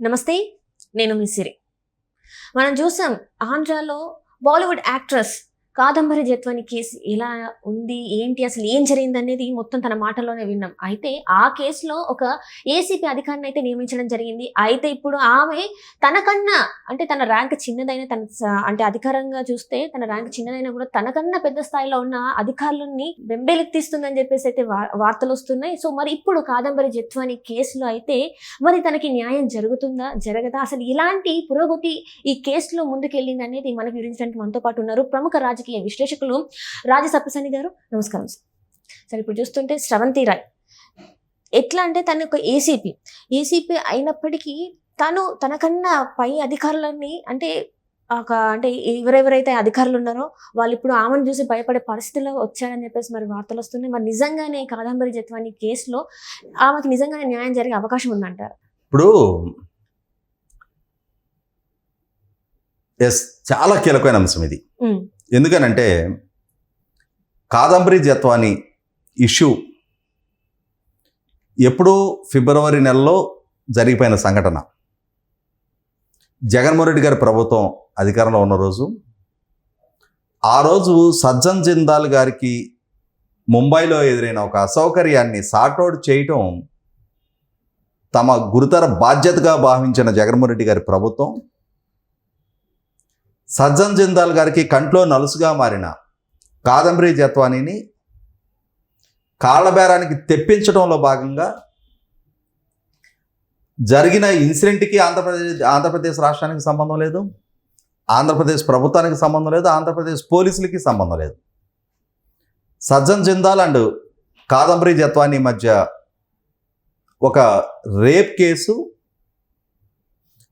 నమస్తే. నేను మీ సిరి. మనం చూసాం ఆంధ్రాలో బాలీవుడ్ యాక్ట్రెస్ కాదంబరి జత్వాని కేసు ఎలా ఉంది, ఏంటి, అసలు ఏం జరిగిందనేది మొత్తం తన మాటల్లోనే విన్నాం. అయితే ఆ కేసులో ఒక ఏసీపీ అధికారిని అయితే నియమించడం జరిగింది. అయితే ఇప్పుడు ఆమె తనకన్నా అంటే తన ర్యాంక్ చిన్నదైన అంటే అధికారంగా చూస్తే తన ర్యాంక్ చిన్నదైనా కూడా తనకన్నా పెద్ద స్థాయిలో ఉన్న అధికారులని బెంబేలెత్తిస్తుందని చెప్పేసి అయితే వార్తలు వస్తున్నాయి. సో మరి ఇప్పుడు కాదంబరి జత్వాని కేసులో అయితే మరి తనకి న్యాయం జరుగుతుందా, జరగదా, అసలు ఇలాంటి పురోగతి ఈ కేసులో ముందుకెళ్ళింది అనేది మనకు వివరించడానికి మనతో పాటు ఉన్నారు ప్రముఖ రాజకీయ విశ్లేషకులు రాజ సప్పసాని గారు. నమస్కారం సార్. ఇప్పుడు చూస్తుంటే స్రవంతి రాయ్ ఎట్లా అంటే తను ఒక ఏసీపీ అయినప్పటికీ తనకన్నా పై అధికారులని అంటే ఎవరెవరైతే అధికారులు ఉన్నారో వాళ్ళు ఇప్పుడు ఆమెను చూసి భయపడే పరిస్థితిలో వచ్చారని చెప్పేసి మరి వార్తలు వస్తున్నాయి. మరి నిజంగానే కాదంబరి జత్వాని కేసులో ఆమెకి నిజంగానే న్యాయం జరిగే అవకాశం ఉందంటారు? ఇప్పుడు చాలా కీలకమైన అంశం ఇది. ఎందుకనంటే కాదంబరి జత్వాని ఇష్యూ ఎప్పుడూ ఫిబ్రవరి నెలలో జరిగిపోయిన సంఘటన. జగన్మోహన్ రెడ్డి గారి ప్రభుత్వం అధికారంలో ఉన్న రోజు, ఆ రోజు సజ్జన్ జిందాల్ గారికి ముంబైలో ఎదురైన ఒక అసౌకర్యాన్ని సార్ట్అవుట్ చేయటం తమ గురుతర బాధ్యతగా భావించిన జగన్మోహన్ రెడ్డి గారి ప్రభుత్వం సజ్జన్ జిందాల్ గారికి కంట్లో నలుసుగా మారిన కాదంబరి జత్వానీని కాళ్ళబేరానికి తెప్పించడంలో భాగంగా జరిగిన ఇన్సిడెంట్కి ఆంధ్రప్రదేశ్ రాష్ట్రానికి సంబంధం లేదు, ఆంధ్రప్రదేశ్ ప్రభుత్వానికి సంబంధం లేదు, ఆంధ్రప్రదేశ్ పోలీసులకి సంబంధం లేదు. సజ్జన్ జిందాల్ అండ్ కాదంబరి జత్వానీ మధ్య ఒక రేప్ కేసు,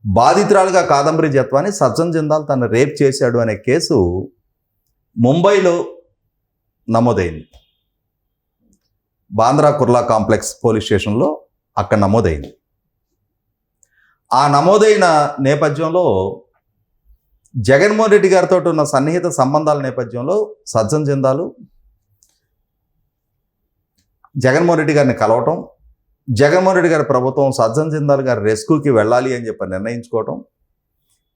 బాధితురాలుగా కాదంబరి జత్వాని, సజ్జన్ జిందాల్ తను రేప్ చేశాడు అనే కేసు ముంబైలో నమోదైంది. బాంద్రా కుర్లా కాంప్లెక్స్ పోలీస్ స్టేషన్లో అక్కడ నమోదైంది. ఆ నమోదైన నేపథ్యంలో జగన్మోహన్ రెడ్డి గారితో ఉన్న సన్నిహిత సంబంధాల నేపథ్యంలో సజ్జన్ జిందాల్ జగన్మోహన్ రెడ్డి గారిని కలవటం, జగన్మోహన్ రెడ్డి గారి ప్రభుత్వం సజ్జన్ జిందాల్ గారి రెస్క్యూకి వెళ్ళాలి అని చెప్పి నిర్ణయించుకోవటం,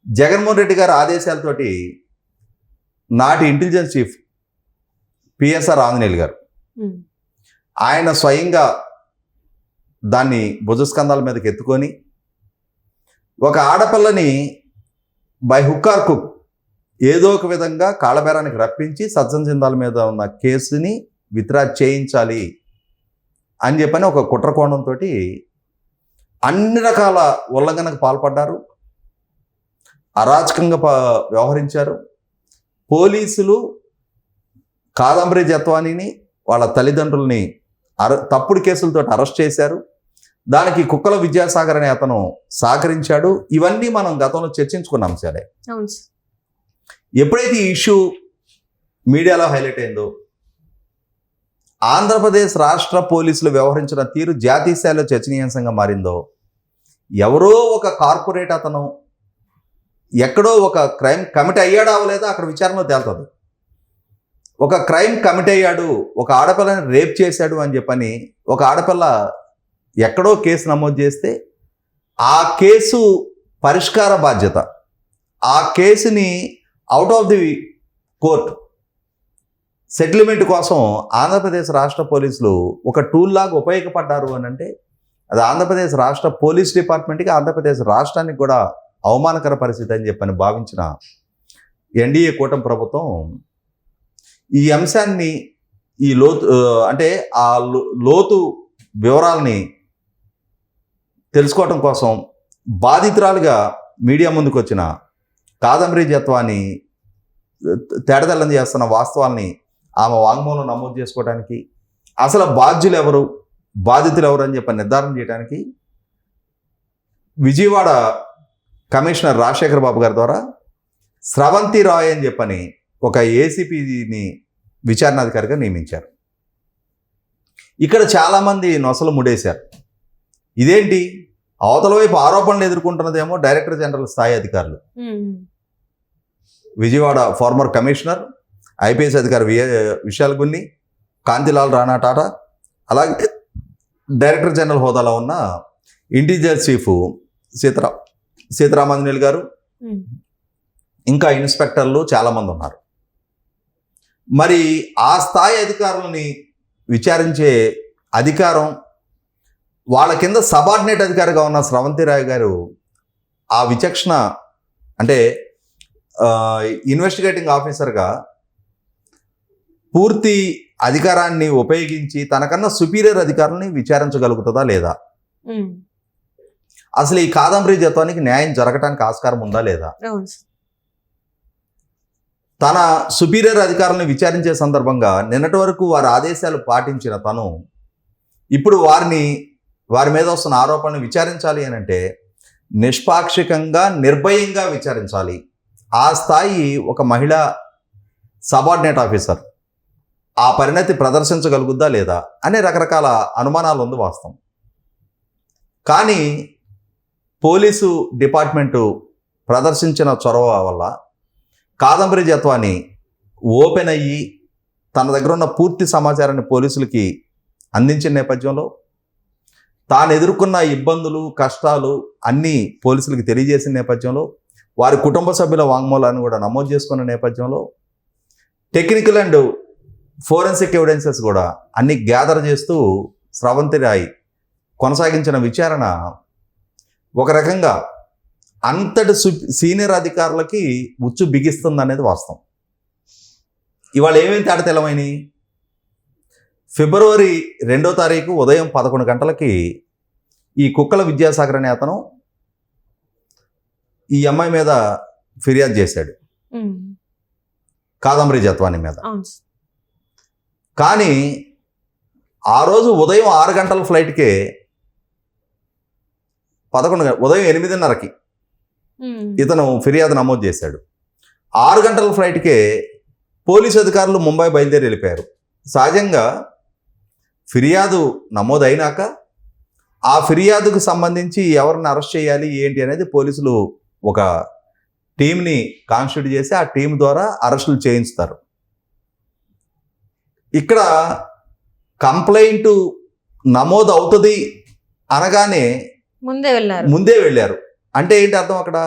జగన్మోహన్ రెడ్డి గారి ఆదేశాలతోటి నాటి ఇంటెలిజెన్స్ చీఫ్ పిఎస్ఆర్ ఆంజనేయులు గారు ఆయన స్వయంగా దాన్ని భుజస్కంధాల మీదకి ఎత్తుకొని ఒక ఆడపిల్లని బై హుక్ ఆర్ కుక్ ఏదో ఒక విధంగా కాళ్ళబేరానికి రప్పించి సజ్జన్ జిందాల్ మీద ఉన్న కేసుని విత్డ్రా చేయించాలి అని చెప్పని ఒక కుట్రకోణంతో అన్ని రకాల ఉల్లంఘనకు పాల్పడ్డారు, అరాచకంగా వ్యవహరించారు. పోలీసులు కాదంబరి జత్వానీని వాళ్ళ తల్లిదండ్రుల్ని తప్పుడు కేసులతో అరెస్ట్ చేశారు. దానికి కుక్కల విద్యాసాగర్ అనే అతను సహకరించాడు. ఇవన్నీ మనం గతంలో చర్చించుకున్నాం సరే. ఎప్పుడైతే ఈ ఇష్యూ మీడియాలో హైలైట్ అయిందో, ఆంధ్రప్రదేశ్ రాష్ట్ర పోలీసులు వ్యవహరించిన తీరు జాతీయ స్థాయిలో చర్చనీయాంశంగా మారిందో, ఎవరో ఒక కార్పొరేట్ అతను ఎక్కడో ఒక క్రైమ్ కమిట్ అయ్యాడా అవ్వలేదా అక్కడ విచారణలో తేలుతుంది. ఒక క్రైమ్ కమిట్ అయ్యాడు, ఒక ఆడపిల్లని రేప్ చేశాడు అని చెప్పని ఒక ఆడపిల్ల ఎక్కడో కేసు నమోదు చేస్తే ఆ కేసు పరిష్కార బాధ్యత, ఆ కేసుని out of the court settlement కోసం ఆంధ్రప్రదేశ్ రాష్ట్ర పోలీసులు ఒక టూల్ లాగా ఉపయోగపడ్డారు అని అంటే అది ఆంధ్రప్రదేశ్ రాష్ట్ర పోలీస్ డిపార్ట్మెంట్కి, ఆంధ్రప్రదేశ్ రాష్ట్రానికి కూడా అవమానకర పరిస్థితి అని చెప్పని భావించిన ఎన్డీఏ కూటమి ప్రభుత్వం ఈ అంశాన్ని ఈ లోతు వివరాలని తెలుసుకోవటం కోసం బాధితురాలుగా మీడియా ముందుకు వచ్చిన కాదంబరి జత్వాని తేడతెల్లం చేస్తున్న వాస్తవాల్ని ఆమె వాంగ్మూలం నమోదు చేసుకోవడానికి, అసలు బాధ్యులు ఎవరు, బాధితులు ఎవరు అని చెప్పి నిర్ధారణ చేయడానికి విజయవాడ కమిషనర్ రాజశేఖర్ బాబు గారి ద్వారా స్రవంతి రాయ్ అని చెప్పని ఒక ఏసీపీని విచారణాధికారిగా నియమించారు. ఇక్కడ చాలామంది నొసలు ముడేశారు. ఇదేంటి, అవతల వైపు ఆరోపణలు ఎదుర్కొంటున్నదేమో డైరెక్టర్ జనరల్ స్థాయి అధికారులు, విజయవాడ ఫార్మర్ కమిషనర్ ఐపీఎస్ అధికారి విశాల్ గున్ని, కాంతిలాల్ రాణా టాటా, అలాగే డైరెక్టర్ జనరల్ హోదాలో ఉన్న ఇంటెలిజెన్స్ చీఫ్ సీతారామాంజనేయులు గారు, ఇంకా ఇన్స్పెక్టర్లు చాలామంది ఉన్నారు. మరి ఆ స్థాయి అధికారులని విచారించే అధికారం వాళ్ళ కింద సబార్డినేట్ అధికారిగా ఉన్న స్రవంతి రాయ్ గారు ఆ విచక్షణ అంటే ఇన్వెస్టిగేటింగ్ ఆఫీసర్గా పూర్తి అధికారాన్ని ఉపయోగించి తనకన్నా సుపీరియర్ అధికారులని విచారించగలుగుతుందా లేదా, అసలు ఈ కాదంబరి జత్వానికి న్యాయం జరగటానికి ఆస్కారం ఉందా లేదా, తన సుపీరియర్ అధికారులను విచారించే సందర్భంగా నిన్నటి వరకు వారి ఆదేశాలు పాటించిన తను ఇప్పుడు వారి మీద వస్తున్న ఆరోపణలు విచారించాలి అని అంటే నిష్పాక్షికంగా నిర్భయంగా విచారించాలి. ఆ స్థాయి ఒక మహిళా సబార్డినేట్ ఆఫీసర్ ఆ పరిణతి ప్రదర్శించగలుగుద్దా లేదా అనే రకరకాల అనుమానాలు ఉంది వాస్తవం. కానీ పోలీసు డిపార్ట్మెంటు ప్రదర్శించిన చొరవ వల్ల కాదంబరి జత్వాని ఓపెన్ అయ్యి తన దగ్గర ఉన్న పూర్తి సమాచారాన్ని పోలీసులకి అందించిన నేపథ్యంలో తాను ఎదుర్కొన్న ఇబ్బందులు కష్టాలు అన్నీ పోలీసులకు తెలియజేసిన నేపథ్యంలో వారి కుటుంబ సభ్యుల వాంగ్మూలాన్ని కూడా నమోదు చేసుకున్న నేపథ్యంలో టెక్నికల్ అండ్ ఫోరెన్సిక్ ఎవిడెన్సెస్ కూడా అన్ని గ్యాదర్ చేస్తూ స్రవంతి రాయ్ కొనసాగించిన విచారణ ఒక రకంగా అంతటి సీనియర్ అధికారులకి ఉచ్చు బిగిస్తుంది అనేది వాస్తవం. ఇవాళ ఏమేమి తేడా తెలవైనవి, ఫిబ్రవరి 2వ తారీఖు ఉదయం 11 గంటలకి ఈ కుక్కల విద్యాసాగర్ అనే అతను ఈ అమ్మాయి మీద ఫిర్యాదు చేశాడు కాదంబరి జత్వాని మీద. కానీ ఆ రోజు ఉదయం 6 గంటల ఫ్లైట్కే ఉదయం 8:30కి ఇతను ఫిర్యాదు నమోదు చేశాడు. 6 గంటల ఫ్లైట్కే పోలీసు అధికారులు ముంబై బయలుదేరి వెళ్ళిపోయారు. సహజంగా ఫిర్యాదు నమోదైనాక ఆ ఫిర్యాదుకు సంబంధించి ఎవరిని అరెస్ట్ చేయాలి ఏంటి అనేది పోలీసులు ఒక టీంని కాన్స్టిట్యూట్ చేసి ఆ టీం ద్వారా అరెస్టులు చేయిస్తారు. ఇక్కడ కంప్లైంట్ నమోదు అవుతుంది అనగానే ముందే వెళ్ళారు అంటే ఏంటి అర్థం, అక్కడ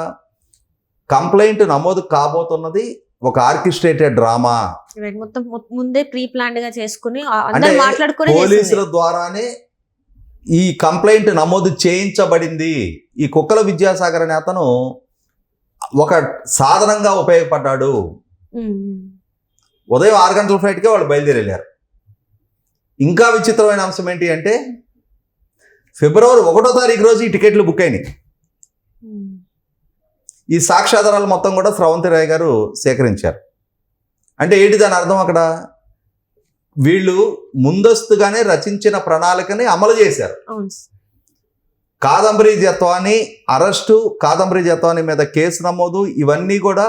కంప్లైంట్ నమోదు కాబోతున్నది ఒక ఆర్కెస్ట్రేటెడ్ డ్రామా, మొత్తం ముందే ప్రీ ప్లాన్డ్ గా చేసుకుని పోలీసుల ద్వారానే ఈ కంప్లైంట్ నమోదు చేయించబడింది. ఈ కుక్కల విద్యాసాగర్ అనే అతను ఒక సాధనంగా ఉపయోగపడ్డాడు. ఉదయం 6 గంటల ఫ్లైట్కే వాళ్ళు బయలుదేరి వెళ్ళారు. ఇంకా విచిత్రమైన అంశం ఏంటి అంటే ఫిబ్రవరి 1వ తారీఖు రోజు ఈ టికెట్లు బుక్ అయినాయి. ఈ సాక్ష్యాధారాలు మొత్తం కూడా స్రవంతి రాయ్ గారు సేకరించారు. అంటే ఏంటి దాని అర్థం, అక్కడ వీళ్ళు ముందస్తుగానే రచించిన ప్రణాళికని అమలు చేశారు. కాదంబరి జత్వాని అరెస్టు, కాదంబరి జత్వాని మీద కేసు నమోదు ఇవన్నీ కూడా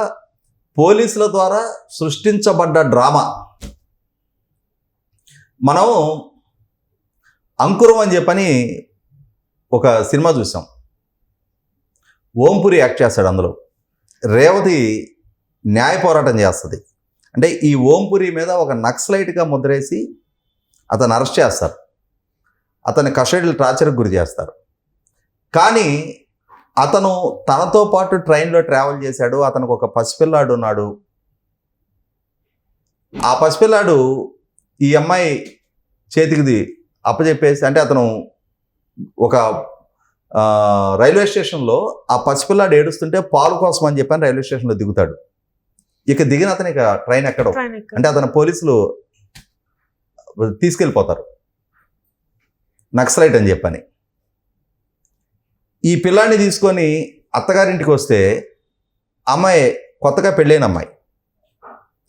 పోలీసుల ద్వారా సృష్టించబడ్డ డ్రామా. మనం అంకురం అని చెప్పని ఒక సినిమా చూసాం, ఓంపురి యాక్ట్ చేస్తాడు. అందులో రేవతి న్యాయ పోరాటం చేస్తుంది. అంటే ఈ ఓంపురి మీద ఒక నక్సలైట్గా ముద్రేసి అతను అరెస్ట్ చేస్తారు, అతని కస్టడీలో టార్చర్కి గురి చేస్తారు. కానీ అతను తనతో పాటు ట్రైన్లో ట్రావెల్ చేశాడు, అతనికి ఒక పసిపిల్లాడు ఉన్నాడు. ఆ పసిపిల్లాడు ఈ అమ్మాయి చేతికి అప్పచెప్పేసి, అంటే అతను ఒక రైల్వే స్టేషన్లో ఆ పసిపిల్లాడు ఏడుస్తుంటే పాలు కోసం అని చెప్పని రైల్వే స్టేషన్లో దిగుతాడు. ఇక దిగిన అతను ఇక ట్రైన్ ఎక్కడో, అంటే అతను పోలీసులు తీసుకెళ్ళిపోతారు నక్సలైట్ అని చెప్పని. ఈ పిల్లాడిని తీసుకొని అత్తగారింటికి వస్తే అమ్మాయి కొత్తగా పెళ్ళైన అమ్మాయి,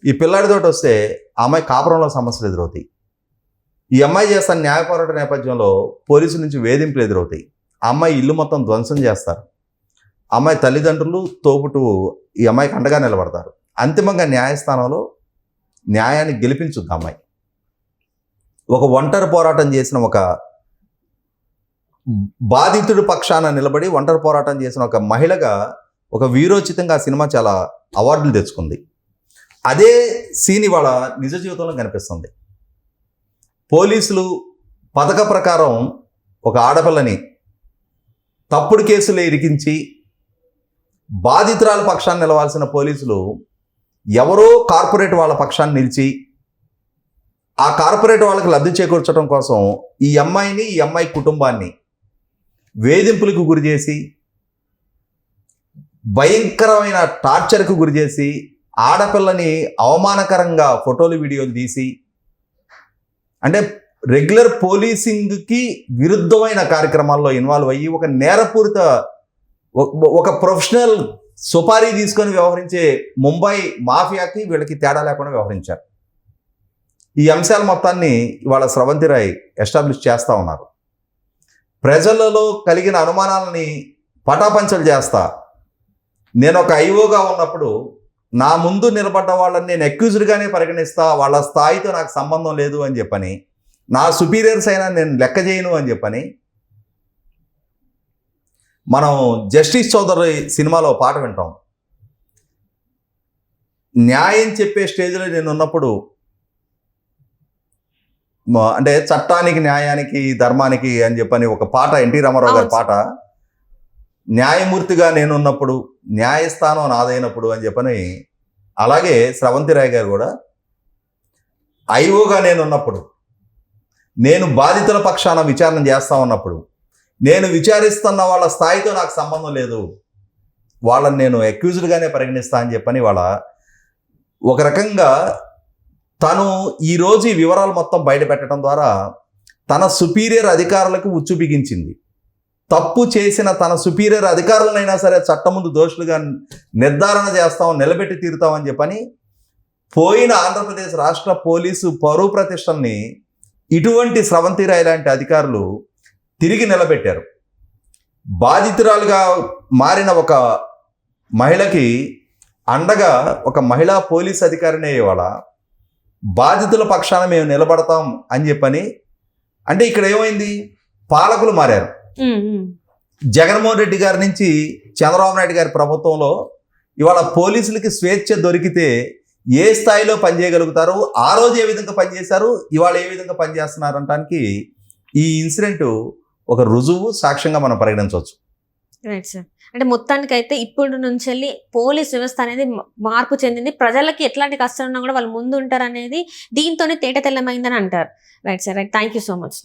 ఈ పిల్లాడితోటి వస్తే ఆ అమ్మాయి కాపురంలో సమస్యలు ఎదురవుతాయి. ఈ అమ్మాయి చేస్తున్న న్యాయ పోరాట నేపథ్యంలో పోలీసుల నుంచి వేధింపులు ఎదురవుతాయి. ఆ అమ్మాయి ఇల్లు మొత్తం ధ్వంసం చేస్తారు. అమ్మాయి తల్లిదండ్రులు తోపుటు ఈ అమ్మాయికి అండగా నిలబడతారు. అంతిమంగా న్యాయస్థానంలో న్యాయాన్ని గెలిపించుద్ది అమ్మాయి. ఒక ఒంటరి పోరాటం చేసిన ఒక బాధితుడి పక్షాన నిలబడి ఒంటరి పోరాటం చేసిన ఒక మహిళగా ఒక వీరోచితంగా ఆ సినిమా చాలా అవార్డులు తెచ్చుకుంది. అదే సీన్ ఇవాళ నిజ జీవితంలో కనిపిస్తుంది. పోలీసులు పథక ప్రకారం ఒక ఆడపిల్లని తప్పుడు కేసులు ఇరికించి బాధితురాల పక్షాన్ని నిలవాల్సిన పోలీసులు ఎవరో కార్పొరేట్ వాళ్ళ పక్షాన్ని నిలిచి ఆ కార్పొరేట్ వాళ్ళకి లబ్ధి చేకూర్చడం కోసం ఈ అమ్మాయిని ఈ అమ్మాయి కుటుంబాన్ని వేధింపులకు గురి చేసి భయంకరమైన టార్చర్కు గురి చేసి ఆడపిల్లని అవమానకరంగా ఫోటోలు వీడియోలు తీసి అంటే రెగ్యులర్ పోలీసింగ్కి విరుద్ధమైన కార్యక్రమాల్లో ఇన్వాల్వ్ అయ్యి ఒక నేరపూరిత ఒక ప్రొఫెషనల్ సుపారీ తీసుకొని వ్యవహరించే ముంబై మాఫియాకి వీళ్ళకి తేడా లేకుండా వ్యవహరించారు. ఈ అంశాల మొత్తాన్ని ఇవాళ స్రవంతి రాయ్ ఎస్టాబ్లిష్ చేస్తూ ఉన్నారు. ప్రజలలో కలిగిన అనుమానాలని పటాపంచలు చేస్తా, నేను ఒక ఐఓగా ఉన్నప్పుడు నా ముందు నిలబడ్డ వాళ్ళని నేను అక్యూజ్డ్గానే పరిగణిస్తా, వాళ్ళ స్థాయితో నాకు సంబంధం లేదు అని చెప్పని, నా సుపీరియర్స్ అయినా నేను లెక్క చేయను అని చెప్పని, మనం జస్టిస్ చౌదరి సినిమాలో పాట వింటాం. న్యాయం చెప్పే స్టేజ్లో నేను ఉన్నప్పుడు అంటే చట్టానికి న్యాయానికి ధర్మానికి అని చెప్పని ఒక పాట, ఎన్టీ రామారావు గారి పాట, న్యాయమూర్తిగా నేనున్నప్పుడు న్యాయస్థానం నాదైనప్పుడు అని చెప్పని. అలాగే స్రవంతి రాయ్ గారు కూడా ఐఓగా నేనున్నప్పుడు, నేను బాధితుల పక్షాన విచారణ చేస్తా ఉన్నప్పుడు, నేను విచారిస్తున్న వాళ్ళ స్థాయితో నాకు సంబంధం లేదు, వాళ్ళని నేను అక్యూజ్డ్గానే పరిగణిస్తా అని చెప్పని వాళ్ళ ఒక రకంగా తను ఈరోజు ఈ వివరాలు మొత్తం బయట పెట్టడం ద్వారా తన సుపీరియర్ అధికారులకు ఉచ్చు బిగించింది. తప్పు చేసిన తన సుపీరియర్ అధికారులనైనా సరే చట్టం ముందు దోషులుగా నిర్ధారణ చేస్తాం, నిలబెట్టి తీరుతామని చెప్పని పోయిన ఆంధ్రప్రదేశ్ రాష్ట్ర పోలీసు పరువు ప్రతిష్టల్ని ఇటువంటి స్రవంతి రాయ్ లాంటి అధికారులు తిరిగి నిలబెట్టారు. బాధితురాలుగా మారిన ఒక మహిళకి అండగా ఒక మహిళా పోలీస్ అధికారినే ఇవాళ బాధితుల పక్షాన మేము నిలబడతాం అని చెప్పని. అంటే ఇక్కడ ఏమైంది, పాలకులు మారారు. జగన్మోహన్ రెడ్డి గారి నుంచి చంద్రబాబు నాయుడు గారి ప్రభుత్వంలో ఇవాళ పోలీసులకి స్వేచ్ఛ దొరికితే ఏ స్థాయిలో పనిచేయగలుగుతారు, ఆ రోజు ఏ విధంగా పనిచేశారు, ఇవాళ ఏ విధంగా పనిచేస్తున్నారు అనడానికి ఈ ఇన్సిడెంట్ ఒక రుజువు, సాక్ష్యంగా మనం పరిగణించవచ్చు. Right sir. అంటే మొత్తానికైతే ఇప్పుడు నుంచి వెళ్ళి పోలీస్ వ్యవస్థ అనేది మార్పు చెందింది. ప్రజలకి ఎట్లాంటి కష్టం ఉన్నా కూడా వాళ్ళు ముందు ఉంటారు అనేది దీంతోనే తేట తెల్లమైందని అంటారు. Right sir, right. Thank you so much.